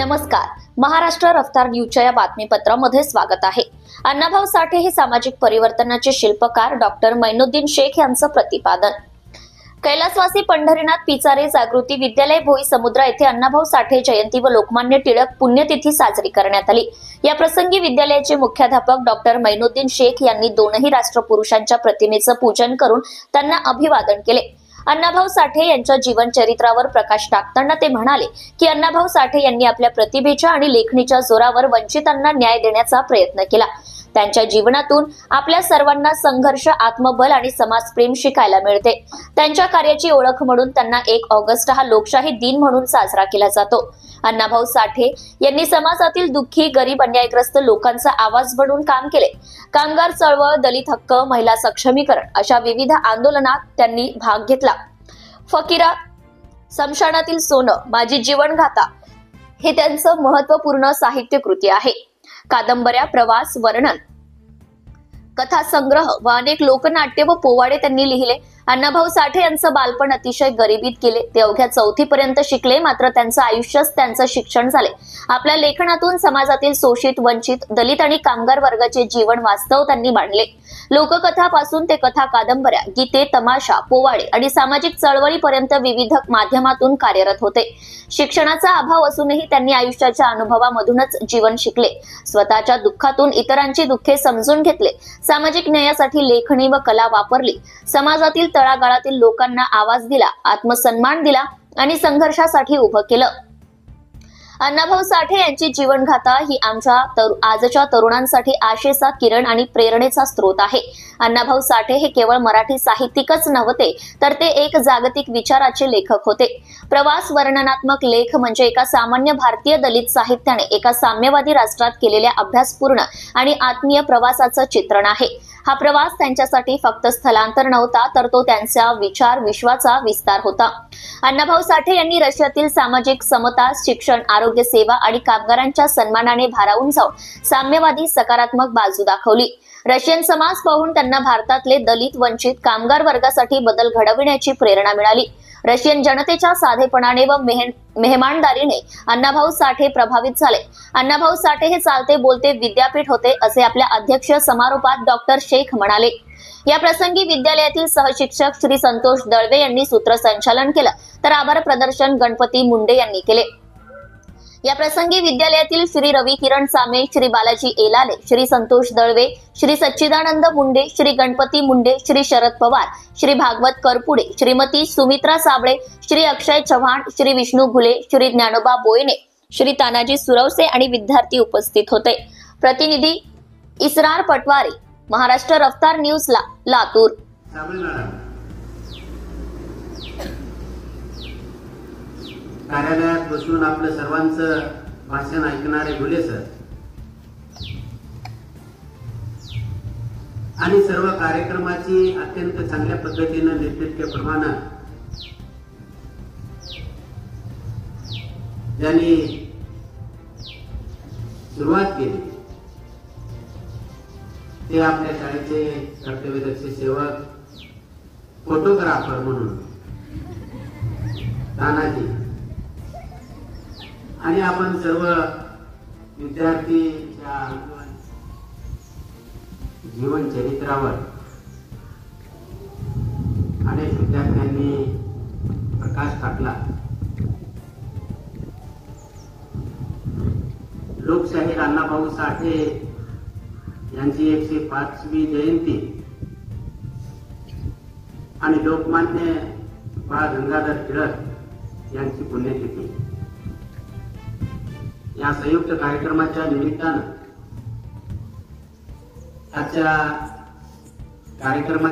नमस्कार. महाराष्ट्र रफ्तार न्यूजच्या या बातमीपत्रामध्ये स्वागत आहे. अण्णाभाऊ साठे हे सामाजिक परिवर्तनाचे शिल्पकार डॉक्टर मैनुद्दीन शेख यांचं प्रतिपादन. कैलासवासी पंढरीनाथ पिचारे जागृती विद्यालय भोई समुद्र येथे अण्णाभाऊ साठे जयंती व लोकमान्य टिळक पुण्यतिथी साजरी करण्यात आली. या प्रसंगी विद्यालयाचे मुख्याध्यापक डॉक्टर मैनुद्दीन शेख यांनी दोनही राष्ट्रपुरुषांच्या प्रतिमेचं पूजन करून त्यांना अभिवादन केले. अण्णाभाऊ साठे यांच्या जीवन चरित्रावर प्रकाश टाकताना ते म्हणाले की अण्णाभाऊ साठे यांनी आपल्या प्रतिभेच्या आणि लेखणीच्या जोरावर वंचितांना न्याय देण्याचा प्रयत्न केला. त्यांच्या जीवनातून आपल्या सर्वांना संघर्ष, आत्मबल आणि समाजप्रेम शिकायला मिळते. त्यांच्या कार्याची ओळख म्हणून त्यांना 1 ऑगस्ट हा लोकशाही दिन म्हणून साजरा केला जातो. अण्णाभाऊ साठे यांनी समाजातील दुःखी, गरीब, अन्यायग्रस्त लोकांचा आवाज बनून काम केले. कामगार चळवळ, दलित हक्क, महिला सक्षमीकरण अशा विविध आंदोलनात त्यांनी भाग घेतला. फकीरा, स्मशानातील सोनं, माझी जीवनगाथा हे त्यांचं महत्वपूर्ण साहित्य कृती आहे. कादंबऱ्या, प्रवास, वर्णन, कथा संग्रह व अनेक लोकनाट्य व पोवाडे त्यांनी लिहिले. अण्णाभाऊ साठे यांचं बालपण अतिशय गरिबीत गेले. ते अवघ्या 4थी पर्यंत शिकले, मात्र त्यांचं आयुष्यच त्यांचं शिक्षण झाले. आपल्या लेखनातून समाजातील शोषित, वंचित, दलित आणि कामगार वर्गाचे जीवन वास्तव त्यांनी मांडले. लोककथापासून ते कथा, कादंबऱ्या, गीते, तमाशा, पोवाडे आणि सामाजिक चळवळीपर्यंत विविध माध्यमातून कार्यरत होते. शिक्षणाचा अभाव असूनही त्यांनी आयुष्याच्या अनुभवामधूनच जीवन शिकले. स्वतःच्या दुःखातून इतरांची दुःखे समजून घेतले. सामाजिक न्यायासाठी लेखणी व कला वापरली. समाजातील तळागाळातील लोकांना आवाज दिला, आत्मसन्मान दिला आणि संघर्षासाठी उभं केलं. अण्णाभाऊ साठे यांची जीवनगाथा ही आमच्या आजच्या तरुणांसाठी आशेचा किरण आणि प्रेरणेचा स्रोत आहे. अण्णाभाऊ साठे हे केवळ मराठी साहित्यिकच नव्हते, तर ते एक जागतिक विचाराचे लेखक होते. प्रवास वर्णनात्मक लेख म्हणजे एका सामान्य भारतीय दलित साहित्याने एका साम्यवादी राष्ट्रात केलेल्या अभ्यासपूर्ण आणि आत्मीय प्रवासाचं चित्रण आहे. हा प्रवास त्यांच्यासाठी फक्त स्थलांतर नव्हता, तर तो त्यांच्या विचार विश्वाचा विस्तार होता. अण्णाभाऊ साठे यांनी रशियातील सामाजिक समता, शिक्षण, आरोग्य सेवा आणि कामगारांच्या सन्मानाने भारावून जाऊन साम्यवादी सकारात्मक बाजू दाखवली. रशियन समाज पाहून त्यांना भारतातले दलित, वंचित, कामगार वर्गासाठी बदल घडविण्याची प्रेरणा मिळाली. रशियन जनतेच्या साधेपणाने व मेहमानदारीने अण्णाभाऊ साठे प्रभावित झाले. अण्णाभाऊ साठे हे चालते बोलते विद्यापीठ होते, असे आपल्या अध्यक्ष समारोपात डॉक्टर शेख म्हणाले. या प्रसंगी विद्यालयातील सहशिक्षक श्री संतोष दळवे यांनी सूत्रसंचालन केलं, तर आभार प्रदर्शन गणपती मुंडे यांनी केले. या प्रसंगी विद्यालयातील श्री रवी किरण सामे, श्री बालाजी एलाले, श्री संतोष दळवे, श्री सच्चिदानंद मुंडे, श्री गणपती मुंडे, श्री शरद पवार, श्री भागवत करपुडे, श्रीमती सुमित्रा साबळे, श्री अक्षय चव्हाण, श्री विष्णू घुले, श्री ज्ञानोबा बोयने, श्री तानाजी सुरवसे आणि विद्यार्थी उपस्थित होते. प्रतिनिधी इसरार पटवारी, महाराष्ट्र रफ्तार न्यूज, लातूर. कार्यालयात बसून आपलं सर्वांचं भाषण ऐकणारे घुले सर आणि सर्व कार्यक्रमाची अत्यंत चांगल्या पद्धतीनं निर्देशप्रमाणे ज्यांनी सुरुवात केली ते आपल्या शाळेचे कर्तव्यदक्ष सेवक, फोटोग्राफर म्हणून तानाजी आणि आपण सर्व विद्यार्थीच्या जीवन चरित्रावर अनेक विद्यार्थ्यांनी प्रकाश टाकला. लोकशाहीर अण्णाभाऊ साठे यांची 105वी जयंती आणि लोकमान्य बाळ गंगाधर टिळक यांची पुण्यतिथी या संयुक्त कार्यक्रमाच्या निमित्तानं आजच्या कार्यक्रमात